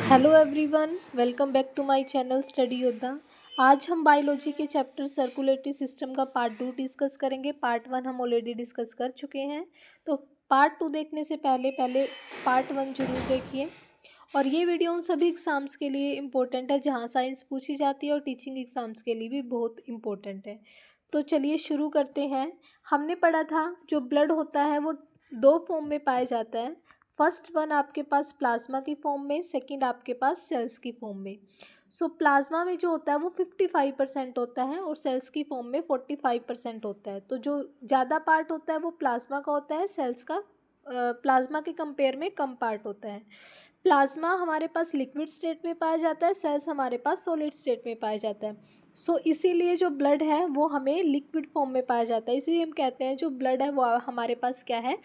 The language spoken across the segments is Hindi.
Hello everyone, welcome back to my channel study Yoddha. आज हम बायोलॉजी के चैप्टर सर्कुलेटरी सिस्टम का पार्ट 2 डिस्कस करेंगे। पार्ट 1 हम ऑलरेडी डिस्कस कर चुके हैं, तो पार्ट 2 देखने से पहले पहले पार्ट 1 जरूर देखिए। और ये वीडियो उन सभी एग्ज़ाम्स के लिए इम्पोर्टेंट है जहाँ साइंस पूछी जाती है, और टीचिंग एग्ज़ाम्स के लिए भी बहुत इम्पोर्टेंट है। तो चलिए शुरू करते हैं। हमने पढ़ा था जो ब्लड होता है वो दो फॉर्म में पाया जाता है। फर्स्ट वन आपके पास प्लाज्मा की फॉर्म में, सेकंड आपके पास सेल्स की फॉर्म में। सो प्लाज्मा में जो होता है वो 55% होता है और सेल्स की फॉर्म में 45% होता है। तो जो ज़्यादा पार्ट होता है वो प्लाज्मा का होता है, सेल्स का प्लाज्मा के कंपेयर में कम पार्ट होता है। प्लाज्मा हमारे पास लिक्विड स्टेट में पाया जाता है, सेल्स हमारे पास सॉलिड स्टेट में पाया जाता है। सो इसीलिए जो ब्लड है वो हमें लिक्विड फॉर्म में पाया जाता है। इसीलिए हम कहते हैं जो ब्लड है वो हमारे पास क्या है,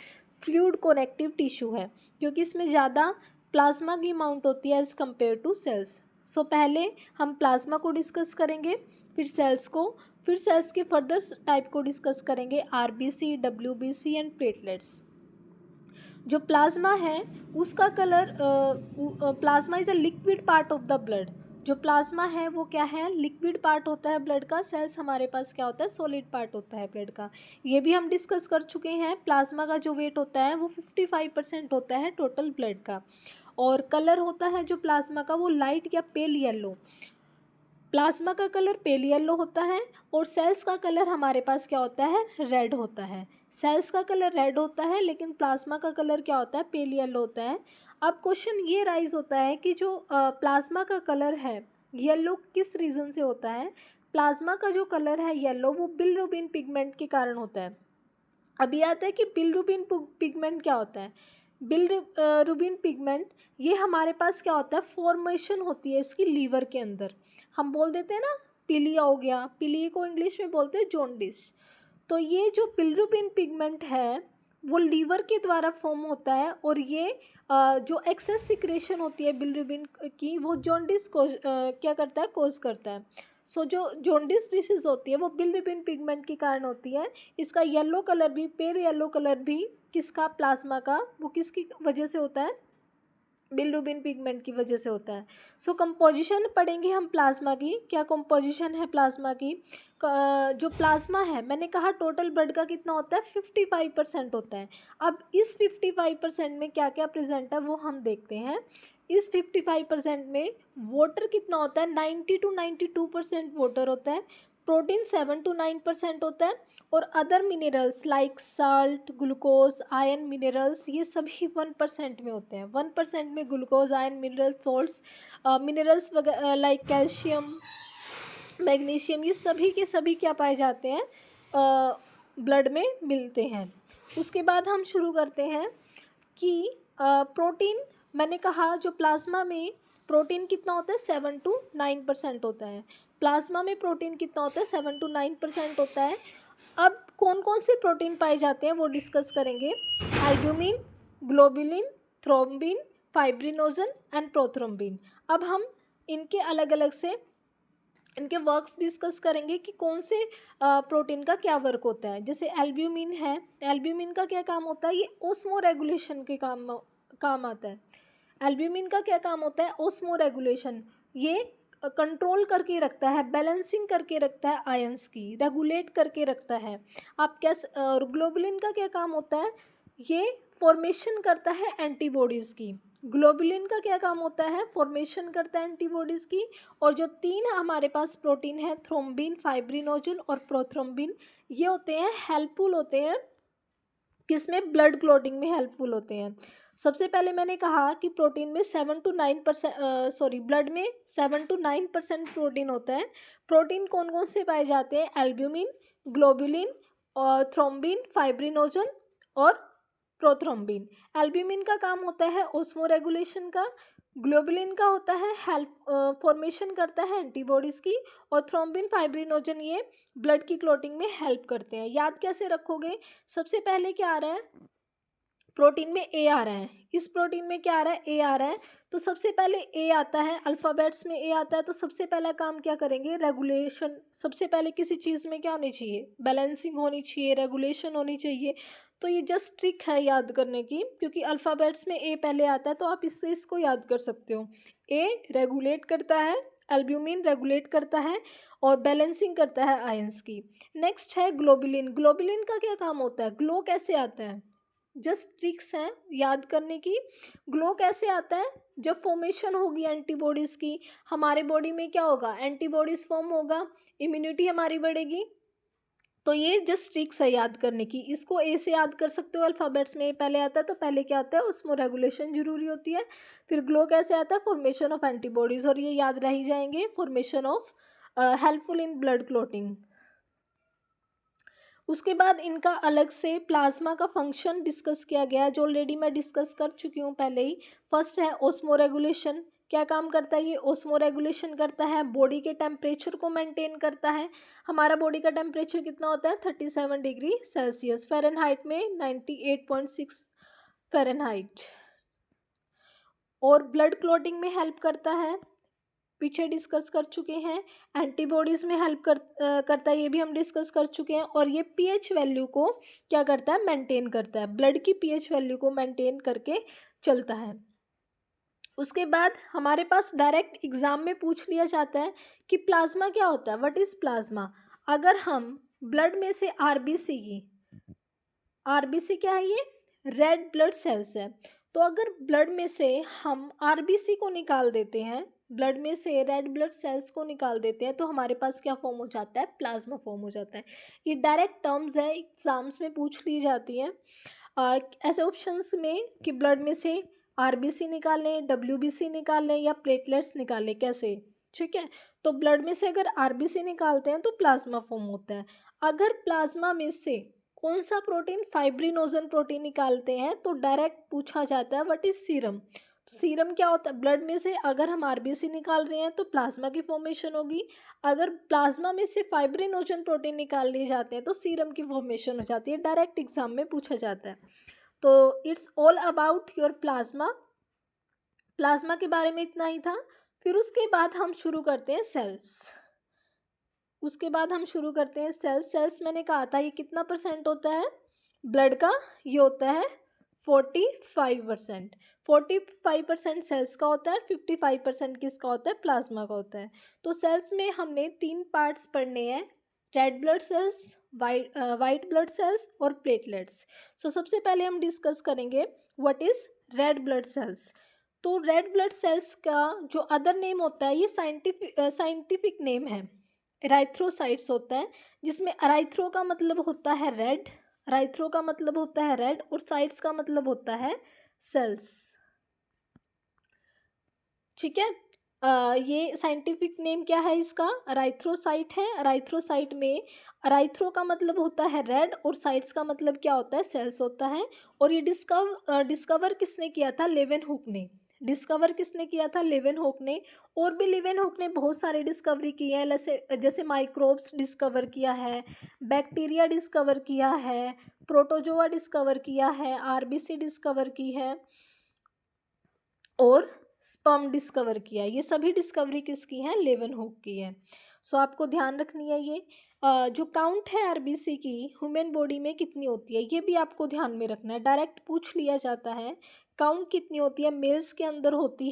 फ्लूइड कनेक्टिव टिश्यू है, क्योंकि इसमें ज़्यादा प्लाज्मा की अमाउंट होती है एज़ कम्पेयर टू सेल्स। सो पहले हम प्लाज्मा को डिस्कस करेंगे, फिर सेल्स को, फिर सेल्स के फर्दर टाइप को डिस्कस करेंगे, आरबीसी, डब्ल्यूबीसी एंड प्लेटलेट्स। जो प्लाज्मा है उसका colour, plasma is a liquid part of the blood. जो प्लाज्मा है वो क्या है, लिक्विड पार्ट होता है ब्लड का। सेल्स हमारे पास क्या होता है, सॉलिड पार्ट होता है ब्लड का। ये भी हम डिस्कस कर चुके हैं। प्लाज्मा का जो वेट होता है वो 55% होता है टोटल ब्लड का। और कलर होता है जो प्लाज्मा का वो लाइट या पेल येलो। प्लाज्मा का कलर पेल येलो होता है और सेल्स का कलर हमारे पास क्या होता है, रेड होता है। सेल्स का कलर रेड होता है लेकिन प्लाज्मा का कलर क्या होता है, पेल येलो होता है। अब क्वेश्चन ये राइज होता है कि जो प्लाज्मा का कलर है येलो किस रीज़न से होता है। प्लाज्मा का जो कलर है येलो वो बिलिरुबिन पिगमेंट के कारण होता है। अभी आता है कि बिलिरुबिन पिगमेंट क्या होता है। बिलिरुबिन पिगमेंट ये हमारे पास क्या होता है, फॉर्मेशन होती है इसकी लीवर के अंदर। हम बोल देते हैं ना, पीलिया हो गया, पीलिया को इंग्लिश में बोलते हैं जॉन्डिस। तो ये जो बिलिरुबिन पिगमेंट है वो लीवर के द्वारा फॉर्म होता है, और ये जो एक्सेस सिक्रेशन होती है बिलिरुबिन की वो जॉन्डिस को क्या करता है, कोज करता है। सो जो जॉन्डिस डिसीज़ होती है वो बिलिरुबिन पिगमेंट के कारण होती है। इसका येलो कलर भी, पेल येलो कलर भी किसका, प्लाज्मा का, वो किसकी वजह से होता है, बिलिरुबिन पिगमेंट की वजह से होता है। सो कंपोजिशन पढ़ेंगे हम प्लाज्मा की, क्या कंपोजिशन है प्लाज्मा की। जो प्लाज्मा है मैंने कहा टोटल ब्लड का कितना होता है, 55% होता है। अब इस 55% में क्या क्या प्रेजेंट है वो हम देखते हैं। इस 55% में वाटर कितना होता है, 90 to 92% वाटर होता है। प्रोटीन 7 to 9% होता है। और other minerals like salt, glucose, iron, minerals ये सभी 1% में होते हैं। 1% में glucose, iron, mineral salts, minerals वगैरह लाइक कैल्शियम, मैग्नीशियम, ये सभी के सभी क्या पाए जाते हैं, ब्लड में मिलते हैं। उसके बाद हम शुरू करते हैं कि प्रोटीन, मैंने कहा जो प्लाज्मा में प्रोटीन कितना होता है, 7 to 9% होता है। प्लाज्मा में प्रोटीन कितना होता है, 7 to 9% होता है। अब कौन कौन से प्रोटीन पाए जाते हैं वो डिस्कस करेंगे। Albumin, globulin, thrombin, fibrinogen and prothrombin. अब हम इनके अलग अलग से इनके वर्क्स डिस्कस करेंगे कि कौन से प्रोटीन का क्या वर्क होता है। जैसे एल्ब्यूमिन है, एल्ब्यूमिन का क्या काम होता है, ये ओस्मो रेगुलेशन के काम आता है। एल्ब्यूमिन का क्या काम होता है, ओस्मो रेगुलेशन। ये कंट्रोल करके रखता है, बैलेंसिंग करके रखता है, आयंस की रेगुलेट करके रखता है। आप कैसे, और ग्लोबुलिन का क्या काम होता है, ये फॉर्मेशन करता है एंटीबॉडीज़ की। ग्लोबुलिन का क्या काम होता है, फॉर्मेशन करता है एंटीबॉडीज़ की। और जो तीन हमारे पास प्रोटीन है, थ्रोम्बिन, फाइब्रिनोजन और प्रोथ्रोम्बिन, ये होते हैं हेल्पफुल होते हैं किसमें, ब्लड क्लॉटिंग में हेल्पफुल होते हैं। सबसे पहले मैंने कहा कि प्रोटीन में 7 to 9%, ब्लड में 7 to 9% प्रोटीन होता है। प्रोटीन कौन कौन से पाए जाते हैं, एल्ब्यूमिन, ग्लोबुलिन और थ्रोम्बिन, फाइब्रिनोजन और प्रोथ्रोम्बिन। एल्ब्यूमिन का काम होता है ओस्मो रेगुलेशन का, ग्लोबुलिन का होता है हेल्प, फॉर्मेशन करता है एंटीबॉडीज़ की, और थ्रोम्बिन, फाइब्रिनोजन ये ब्लड की क्लॉटिंग में हेल्प करते हैं। याद कैसे रखोगे, सबसे पहले क्या आ रहा है, प्रोटीन में ए आ रहा है, इस प्रोटीन में क्या आ रहा है, ए आ रहा है। तो सबसे पहले ए आता है, अल्फ़ाबेट्स में ए आता है, तो सबसे पहला काम क्या करेंगे, रेगुलेशन। सबसे पहले किसी चीज़ में क्या होनी चाहिए, बैलेंसिंग होनी चाहिए, रेगुलेशन होनी चाहिए। तो ये जस्ट ट्रिक है याद करने की, क्योंकि अल्फ़ाबेट्स में ए पहले आता है, तो आप इससे इसको याद कर सकते हो। ए रेगुलेट करता है, एल्ब्यूमिन रेगुलेट करता है और बैलेंसिंग करता है आयंस की। नेक्स्ट है ग्लोबुलिन। ग्लोबुलिन का क्या काम होता है, ग्लो कैसे आता है, जस्ट ट्रिक्स हैं याद करने की। ग्लो कैसे आता है, जब फॉर्मेशन होगी एंटीबॉडीज़ की, हमारे बॉडी में क्या होगा, एंटीबॉडीज़ फॉर्म होगा, इम्यूनिटी हमारी बढ़ेगी। तो ये जस्ट ट्रिक्स है याद करने की, इसको ए से याद कर सकते हो, अल्फ़ाबेट्स में ए पहले आता है, तो पहले क्या आता है, उसमें रेगुलेशन जरूरी होती है। फिर ग्लो कैसे आता है, फॉर्मेशन ऑफ एंटीबॉडीज़, और ये याद रह ही जाएंगे, formation of helpful in blood clotting. उसके बाद इनका अलग से प्लाज्मा का फंक्शन डिस्कस किया गया है, जो ऑलरेडी मैं डिस्कस कर चुकी हूँ पहले ही। फर्स्ट है ओस्मो रेगुलेशन। क्या काम करता है ये, ओस्मो रेगुलेशन करता है, बॉडी के टेम्परेचर को मेंटेन करता है। हमारा बॉडी का टेम्परेचर कितना होता है, 37 डिग्री सेल्सियस, फ़ारेनहाइट में 98.6 फ़ारेनहाइट। और ब्लड क्लॉटिंग में हेल्प करता है, पीछे डिस्कस कर चुके हैं। एंटीबॉडीज़ में हेल्प करता है, ये भी हम डिस्कस कर चुके हैं। और ये पीएच वैल्यू को क्या करता है, मेंटेन करता है, ब्लड की पीएच वैल्यू को मेंटेन करके चलता है। उसके बाद हमारे पास डायरेक्ट एग्जाम में पूछ लिया जाता है कि प्लाज्मा क्या होता है, व्हाट इज़ प्लाज्मा। अगर हम ब्लड में से आरबीसी की, आरबीसी क्या है, ये रेड ब्लड सेल्स है। तो अगर ब्लड में से हम आरबीसी को निकाल देते हैं, ब्लड में से रेड ब्लड सेल्स को निकाल देते हैं, तो हमारे पास क्या फॉर्म हो जाता है, प्लाज्मा फॉर्म हो जाता है। ये डायरेक्ट टर्म्स है, एग्जाम्स में पूछ ली जाती हैं ऐसे ऑप्शंस में कि ब्लड में से आरबीसी निकालें, डब्ल्यूबीसी निकालें या प्लेटलेट्स निकालें, कैसे, ठीक है। तो ब्लड में से अगर आरबीसी निकालते हैं तो प्लाज्मा फॉर्म होता है। अगर प्लाज्मा में से कौन सा प्रोटीन, फाइब्रिनोजन प्रोटीन निकालते हैं, तो डायरेक्ट पूछा जाता है व्हाट इज सीरम। तो सीरम क्या होता है, ब्लड में से अगर हम आरबीसी निकाल रहे हैं तो प्लाज्मा की फॉर्मेशन होगी। अगर प्लाज्मा में से फाइब्रिनोजन प्रोटीन निकाल लिए जाते हैं तो सीरम की फॉर्मेशन हो जाती है, डायरेक्ट एग्जाम में पूछा जाता है। तो it's all about your plasma. Plasma के बारे में इतना ही था। फिर उसके बाद हम शुरू करते हैं सेल्स। सेल्स मैंने कहा था ये कितना परसेंट होता है ब्लड का, ये होता है 45%। 45% सेल्स का होता है, 55% किसका होता है, प्लाज्मा का होता है। तो सेल्स में हमने 3 पार्ट्स पढ़ने हैं, red blood cells, white blood cells और प्लेटलेट्स। सो सबसे पहले हम डिस्कस करेंगे what is red blood cells. तो रेड ब्लड सेल्स का जो अदर नेम होता है, ये साइंटिफिक नेम है, एराइथ्रोसाइट्स होता है, जिसमें अराइथ्रो का मतलब होता है रेड, अराइथ्रो का मतलब होता है रेड और साइट्स का मतलब होता है सेल्स, ठीक है। ये साइंटिफिक नेम क्या है इसका, अराइथ्रोसाइट है। अराइथ्रोसाइट में अराइथ्रो का मतलब होता है रेड और साइट्स का मतलब क्या होता है, सेल्स होता है। और ये डिस्कवर किसने किया था, लेवेनहुक ने। डिस्कवर किसने किया था, लेवेनहुक ने। और भी लेवेनहुक ने बहुत सारी डिस्कवरी की है, जैसे माइक्रोब्स डिस्कवर किया है, बैक्टीरिया डिस्कवर किया है, प्रोटोजोआ डिस्कवर किया है, आरबीसी डिस्कवर की है और स्पर्म डिस्कवर किया। ये सभी डिस्कवरी किसकी है, लेवेनहुक की है। सो आपको ध्यान रखनी है ये जो काउंट है आरबीसी की ह्यूमन बॉडी में कितनी होती है, ये भी आपको ध्यान में रखना है, डायरेक्ट पूछ लिया जाता है काउंट कितनी होती है। मेल्स के अंदर होती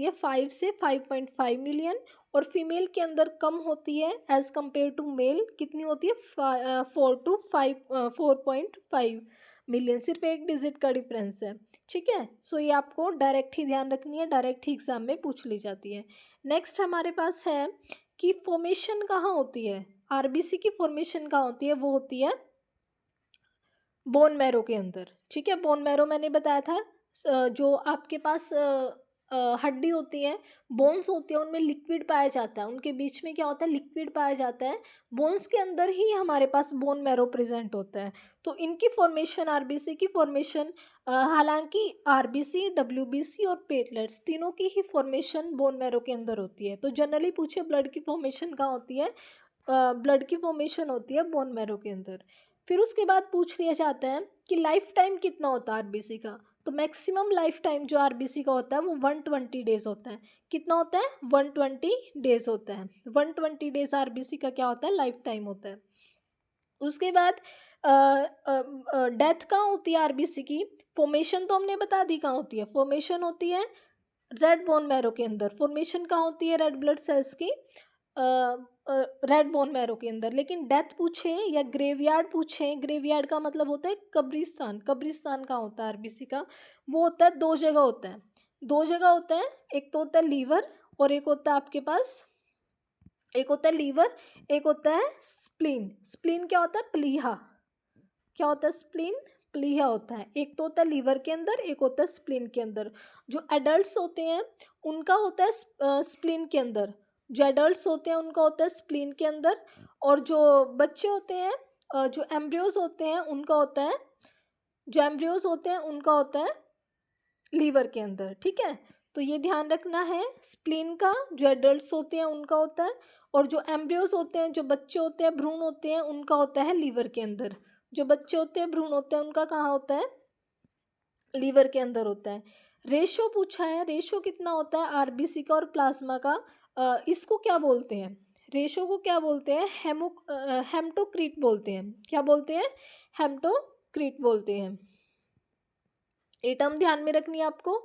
है 5 से 5.5 मिलियन और फीमेल के अंदर कम होती है एज कम्पेयर टू मेल, कितनी होती है 4.5 मिलियन, सिर्फ एक डिजिट का डिफरेंस है, ठीक है। सो ये आपको डायरेक्ट ही ध्यान रखनी है, डायरेक्ट ही एग्जाम में पूछ ली जाती है। नेक्स्ट हमारे पास है कि फॉर्मेशन कहाँ होती है, आरबीसी की फॉर्मेशन कहाँ होती है, वो होती है बोन मैरो के अंदर, ठीक है। बोन मैरो मैंने बताया था जो आपके पास हड्डी होती है, बोन्स होती है, उनमें लिक्विड पाया जाता है, उनके बीच में क्या होता है, लिक्विड पाया जाता है। बोन्स के अंदर ही हमारे पास बोन मैरो प्रेजेंट होता है। तो इनकी फॉर्मेशन, आरबीसी की फॉर्मेशन, हालांकि आरबीसी, डब्ल्यूबीसी और प्लेटलेट्स तीनों की ही फॉर्मेशन बोन मैरो के अंदर होती है। तो जनरली पूछे ब्लड की फॉर्मेशन कहाँ होती है, ब्लड की फॉर्मेशन होती है बोन मैरो के अंदर। फिर उसके बाद पूछ लिया जाता है कि लाइफ टाइम कितना होता है आरबीसी का। तो मैक्सिमम लाइफ टाइम जो आरबीसी का होता है वो 120 डेज होता है। कितना होता है? 120 डेज होता है। 120 डेज आरबीसी का क्या होता है? लाइफ टाइम होता है। उसके बाद डेथ कहाँ होती है आरबीसी की? फॉर्मेशन तो हमने बता दी कहाँ होती है। फॉर्मेशन होती है रेड बोन मैरो के अंदर। फॉर्मेशन कहाँ होती है रेड ब्लड सेल्स की? रेड बोन मैरो के अंदर। लेकिन डेथ पूछे या ग्रेवयार्ड पूछे, ग्रेवयार्ड का मतलब होता है कब्रिस्तान। कब्रिस्तान कहाँ होता है आरबीसी का? वो होता है 2 जगह होता है। 2 जगह होता है, एक तो होता है लीवर और एक होता है आपके पास, एक होता है लीवर, एक होता है स्प्लीन। स्प्लीन क्या होता है? प्लीहा। क्या होता है? स्प्लीन प्लीहा होता है। एक तो होता है लीवर के अंदर, एक होता है स्प्लीन के अंदर। जो एडल्ट्स होते हैं उनका होता है स्प्लीन के अंदर। जो एडल्ट्स होते हैं उनका होता है स्प्लीन के अंदर। और जो बच्चे होते हैं, जो एम्ब्रियोज होते हैं उनका होता है, जो एम्ब्रियोज होते हैं उनका होता है लीवर के अंदर। ठीक है, तो ये ध्यान रखना है। स्प्लीन का जो एडल्ट्स होते हैं उनका होता है, और जो एम्ब्रियोज होते हैं, जो बच्चे होते हैं, भ्रूण होते हैं, उनका होता है लीवर के अंदर। जो बच्चे होते हैं, भ्रूण होते हैं, उनका कहाँ होता है? लीवर के अंदर होता है। रेशो पूछा है, रेशो कितना होता है आरबीसी का और प्लाज्मा का? इसको क्या बोलते हैं? रेशो को क्या बोलते हैं? हेमटोक्रीट बोलते हैं। क्या बोलते हैं? हेमटोक्रीट बोलते हैं। ये टर्म ध्यान में रखनी है आपको।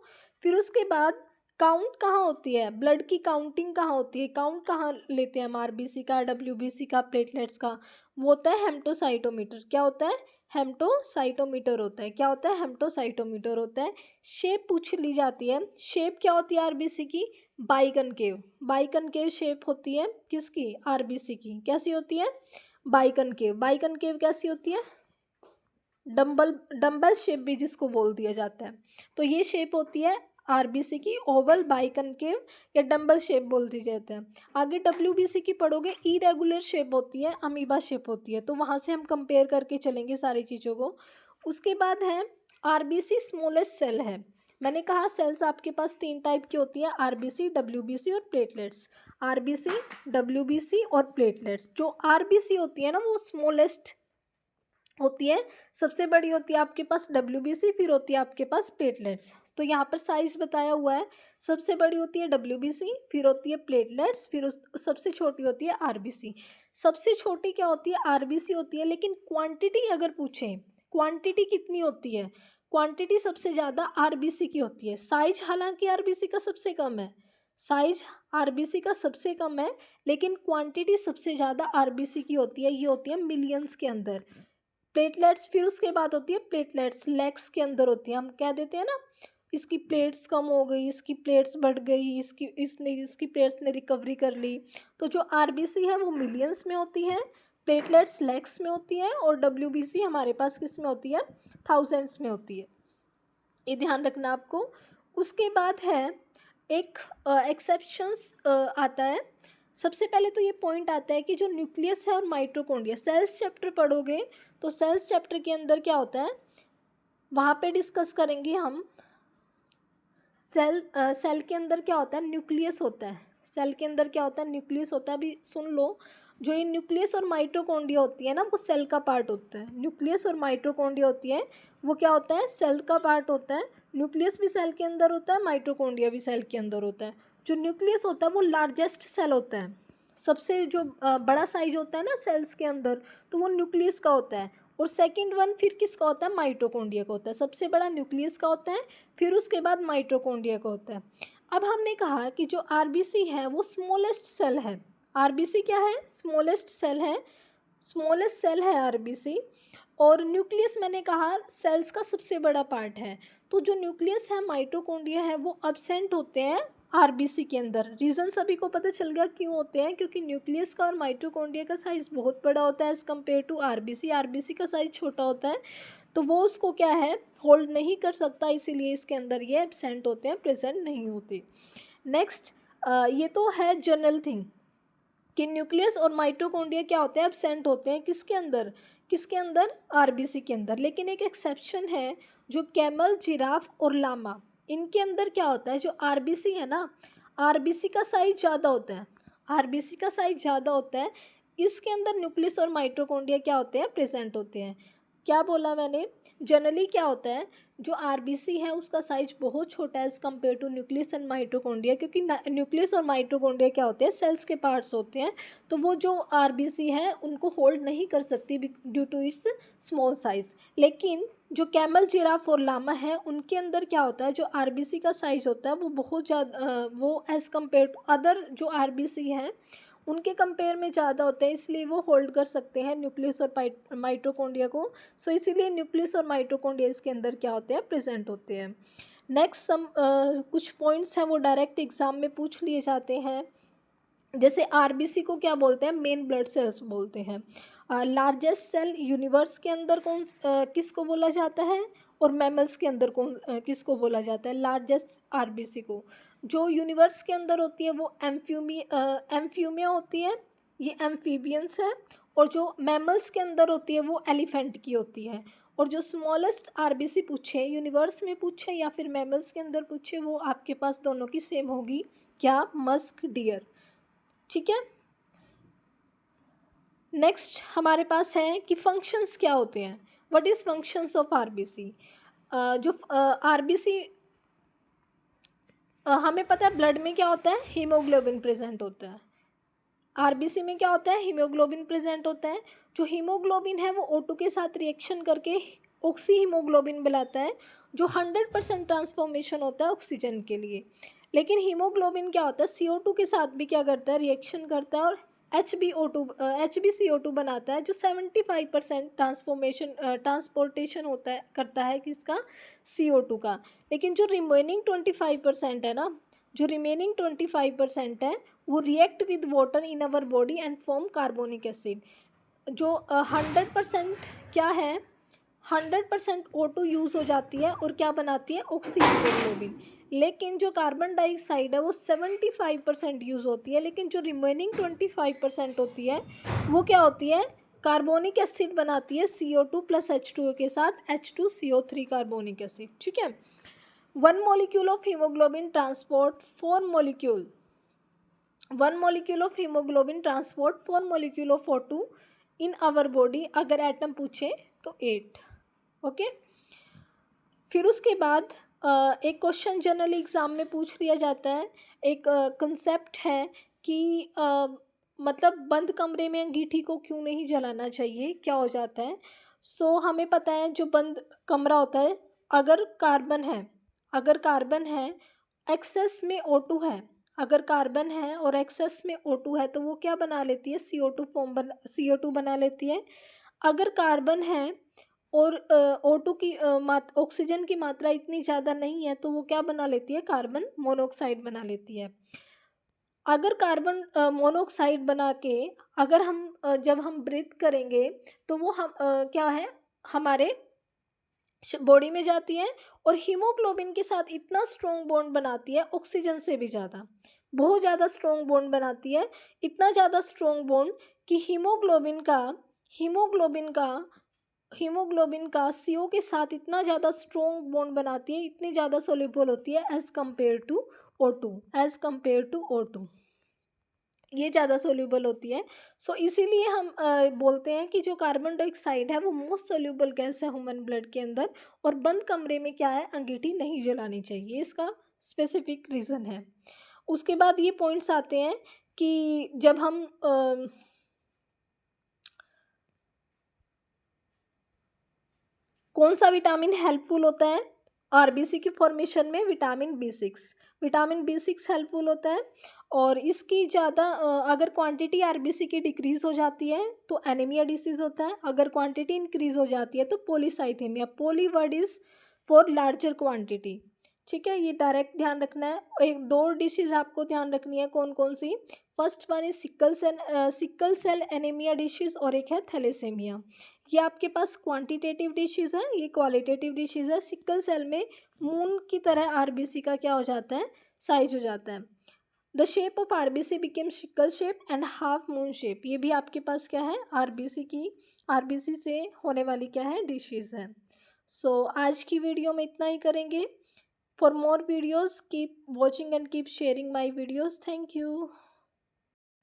फिर उसके बाद काउंट कहाँ होती है? ब्लड की काउंटिंग कहाँ होती है? काउंट कहाँ लेते हैं हम आरबीसी का, डब्ल्यूबीसी का, प्लेटलेट्स का? वो होता है हेमटोसाइटोमीटर। क्या होता है? हेमटोसाइटोमीटर होता है। क्या होता है? हेमटोसाइटोमीटर होता है। शेप पूछ ली जाती है। शेप क्या होती है आरबीसी की? बाइकनकेव। बाइकनकेव शेप होती है किसकी? आरबीसी की। कैसी होती है? बाइकनकेव। बाइकनकेव कैसी होती है? डंबल शेप भी जिसको बोल दिया जाता है। तो ये शेप होती है आरबीसी की, ओवल, बाइकनकेव या डंबल शेप बोल दी जाता है। आगे डब्ल्यूबीसी की पढ़ोगे, इरेगुलर शेप होती है, अमीबा शेप होती है। तो वहाँ से हम कंपेयर करके चलेंगे सारी चीज़ों को। उसके बाद है आरबीसी स्मॉलेस्ट सेल है। मैंने कहा सेल्स आपके पास 3 टाइप की होती है, आरबीसी, डब्ल्यूबीसी और प्लेटलेट्स। आरबीसी, डब्ल्यूबीसी और प्लेटलेट्स। जो आरबीसी होती है ना वो स्मॉलेस्ट होती है, सबसे बड़ी होती है आपके पास डब्ल्यूबीसी, फिर होती है आपके पास प्लेटलेट्स। तो यहाँ पर साइज बताया हुआ है, सबसे बड़ी होती है डब्ल्यूबीसी, फिर होती है प्लेटलेट्स, फिर उस सबसे छोटी होती है आरबीसी। सबसे छोटी क्या होती है? आरबीसी होती है। लेकिन क्वांटिटी अगर पूछें, क्वांटिटी कितनी होती है? क्वांटिटी सबसे ज़्यादा आरबीसी की होती है। साइज हालांकि आरबीसी का सबसे कम है, साइज आरबीसी का सबसे कम है, लेकिन क्वांटिटी सबसे ज़्यादा आरबीसी की होती है। ये होती है मिलियंस के अंदर। प्लेटलेट्स फिर उसके बाद होती है प्लेटलेट्स लैक्स के अंदर होती है। हम कह देते हैं ना, इसकी प्लेट्स कम हो गई, इसकी प्लेट्स बढ़ गई, इसकी प्लेट्स ने रिकवरी कर ली। तो जो आरबीसी है वो मिलियंस में होती है, प्लेटलेट्स लैक्स में होती है, और डब्ल्यूबीसी हमारे पास किस में होती है? थाउजेंड्स में होती है। ये ध्यान रखना आपको। उसके बाद है एक एक्सेप्शंस आता है। सबसे पहले तो ये पॉइंट आता है कि जो न्यूक्लियस है और माइटोकॉन्ड्रिया, सेल्स चैप्टर पढ़ोगे तो सेल्स चैप्टर के अंदर क्या होता है वहाँ पे डिस्कस करेंगे हम। सेल के अंदर क्या होता है? न्यूक्लियस होता है। सेल के अंदर क्या होता है? न्यूक्लियस होता है। अभी सुन लो, जो ये न्यूक्लियस और माइटोकॉन्ड्रिया होती है ना वो सेल का पार्ट होता है। न्यूक्लियस और माइटोकॉन्ड्रिया होती है वो क्या होता है? सेल का पार्ट होता है। न्यूक्लियस भी सेल के अंदर होता है, माइटोकॉन्ड्रिया भी सेल के अंदर होता है। जो न्यूक्लियस होता है वो लार्जेस्ट सेल होता है, सबसे जो बड़ा साइज होता है ना सेल्स के अंदर, तो वो न्यूक्लियस का होता है। और सेकंड वन फिर किसका होता है? माइटोकॉन्ड्रिया का होता है। सबसे बड़ा न्यूक्लियस का होता है, फिर उसके बाद माइटोकॉन्ड्रिया का होता है। अब हमने कहा कि जो आरबीसी है वो स्मॉलेस्ट सेल है। आरबीसी क्या है? स्मॉलेस्ट सेल है, स्मॉलेस्ट सेल है आरबीसी। और न्यूक्लियस मैंने कहा सेल्स का सबसे बड़ा पार्ट है। तो जो न्यूक्लियस है, माइटोकॉन्ड्रिया है, वो अब्सेंट होते हैं आरबीसी के अंदर। रीज़न सभी को पता चल गया क्यों होते हैं, क्योंकि न्यूक्लियस का और माइटोकॉन्ड्रिया का साइज़ बहुत बड़ा होता है as compare to RBC. RBC का साइज़ छोटा होता है, तो वो उसको क्या है होल्ड नहीं कर सकता, इसीलिए इसके अंदर ये एब्सेंट होते हैं, प्रेजेंट नहीं होते। नेक्स्ट, ये तो है जनरल थिंग कि न्यूक्लियस और माइटोकॉन्ड्रिया क्या होते हैं? एब्सेंट होते हैं किसके अंदर? किसके अंदर? आरबीसी के अंदर। लेकिन एक एक्सेप्शन है, जो कैमल, जिराफ और लामा, इनके अंदर क्या होता है? जो आरबीसी है ना, आरबीसी का साइज ज़्यादा होता है, आरबीसी का साइज ज़्यादा होता है। इसके अंदर न्यूक्लियस और माइटोकॉन्ड्रिया क्या होते हैं? प्रेजेंट होते हैं। क्या बोला मैंने? जनरली क्या होता है, जो आरबीसी है उसका साइज बहुत छोटा है as compare to nucleus and mitochondria, क्योंकि न्यूक्लियस और माइटोकॉन्ड्रिया क्या होते हैं, सेल्स के पार्ट्स होते हैं, तो वो जो आरबीसी है उनको होल्ड नहीं कर सकती due to its small size. लेकिन जो कैमल, जिराफ और लामा है उनके अंदर क्या होता है, जो आरबीसी का साइज होता है वो बहुत ज़्यादा, वो एज़ कम्पेयर टू अदर जो आरबीसी हैं उनके कंपेयर में ज़्यादा होते हैं, इसलिए वो होल्ड कर सकते हैं न्यूक्लियस और माइटोकॉन्ड्रिया को। सो इसीलिए न्यूक्लियस और माइटोकॉन्ड्रिया इसके अंदर क्या होते हैं, प्रेजेंट होते हैं। नेक्स्ट कुछ पॉइंट्स हैं वो डायरेक्ट एग्जाम में पूछ लिए जाते हैं। जैसे आरबीसी को क्या बोलते हैं, मेन ब्लड सेल्स बोलते हैं। लार्जेस्ट सेल यूनिवर्स के अंदर किसको बोला जाता है, और मैमल्स के अंदर किसको बोला जाता है, लार्जेस्ट आरबीसी को। जो यूनिवर्स के अंदर होती है वो एम्फ्यूमिया होती है, ये एम्फीबियंस है। और जो मैमल्स के अंदर होती है वो एलिफेंट की होती है। और जो स्मॉलेस्ट आरबीसी पूछे, यूनिवर्स में पूछे या फिर मैमल्स के अंदर पूछे, वो आपके पास दोनों की सेम होगी, क्या, मस्क डियर। ठीक है। नेक्स्ट हमारे पास है कि फंक्शंस क्या होते हैं, what is functions of RBC. जो आरबीसी, हमें पता है ब्लड में क्या होता है, हीमोग्लोबिन प्रेजेंट होता है। आरबीसी में क्या होता है, हीमोग्लोबिन प्रेजेंट होता है। जो हीमोग्लोबिन है वो O2 के साथ रिएक्शन करके ऑक्सी हीमोग्लोबिन बनाता है, जो 100% ट्रांसफॉर्मेशन होता है ऑक्सीजन के लिए। लेकिन हीमोग्लोबिन क्या होता है, CO2 के साथ भी क्या करता है, रिएक्शन करता है, और HbCO2 बनाता है, जो 75% ट्रांसपोर्टेशन होता है, करता है किसका, CO2 का। लेकिन जो रिमेनिंग 25% है ना, जो रिमेनिंग 25% है वो react with water in our body and form carbonic acid. जो 100% क्या है, 100% O2 यूज़ हो जाती है और क्या बनाती है, ऑक्सी हीमोग्लोबिन। लेकिन जो कार्बन डाइऑक्साइड है वो 75% यूज़ होती है, लेकिन जो रिमेनिंग 25% होती है वो क्या होती है, कार्बोनिक एसिड बनाती है CO2 प्लस H2O के साथ, H2CO3 कार्बोनिक एसिड। ठीक है। 1 molecule of hemoglobin transport 4 molecule 1 molecule of hemoglobin transport 4 molecule of O2 in our body। अगर एटम पूछे तो 8। ओके। फिर उसके बाद एक क्वेश्चन जनरली एग्ज़ाम में पूछ लिया जाता है, एक कंसेप्ट है कि मतलब बंद कमरे में अंगीठी को क्यों नहीं जलाना चाहिए, क्या हो जाता है। सो हमें पता है जो बंद कमरा होता है, अगर कार्बन है एक्सेस में O2 है, अगर कार्बन है और एक्सेस में O2 है तो वो क्या बना लेती है, CO2 बना लेती है। अगर कार्बन है और O2 की ऑक्सीजन की मात्रा इतनी ज़्यादा नहीं है तो वो क्या बना लेती है, कार्बन मोनोऑक्साइड बना लेती है। अगर कार्बन मोनोऑक्साइड बना के अगर हम जब हम ब्रीथ करेंगे तो वो हम क्या है, हमारे बॉडी में जाती है और हीमोग्लोबिन के साथ इतना स्ट्रॉन्ग बॉन्ड बनाती है, ऑक्सीजन से भी ज़्यादा, बहुत ज़्यादा स्ट्रॉन्ग बॉन्ड बनाती है। इतना ज़्यादा स्ट्रॉन्ग बॉन्ड कि हीमोग्लोबिन का CO के साथ इतना ज़्यादा स्ट्रॉन्ग बॉन्ड बनाती है, इतनी ज़्यादा सोल्यूबल होती है एज़ कम्पेयर टू O2, ये ज़्यादा सोल्यूबल होती है। सो इसीलिए हम बोलते हैं कि जो कार्बन डाइऑक्साइड है वो मोस्ट सोल्यूबल गैस है ह्यूमन ब्लड के अंदर, और बंद कमरे में क्या है, अंगीठी नहीं जलानी चाहिए, इसका स्पेसिफिक रीज़न है। उसके बाद ये पॉइंट्स आते हैं कि जब हम कौन सा विटामिन हेल्पफुल होता है आरबीसी की फॉर्मेशन में, विटामिन बी सिक्स हेल्पफुल होता है। और इसकी ज़्यादा अगर क्वांटिटी आरबीसी की डिक्रीज हो जाती है तो एनीमिया डिसीज होता है, अगर क्वांटिटी इंक्रीज हो जाती है तो polycythaemia. Poly word is for larger quantity. ठीक है, ये डायरेक्ट ध्यान रखना है। एक दो डिशेज आपको ध्यान रखनी है, कौन कौन सी, first one is sickle cell anaemia diseases और एक है थैलेसेमिया। ये आपके पास क्वांटिटेटिव डिशेज है, ये क्वालिटेटिव डिशेज है। सिक्कल सेल में मून की तरह आरबीसी का क्या हो जाता है, साइज हो जाता है। The shape of RBC became sickle shape and half moon shape. ये भी आपके पास क्या है, आरबीसी से होने वाली क्या है, डिशेज है। सो आज की वीडियो में इतना ही करेंगे। For more videos keep watching and keep sharing my videos. Thank you.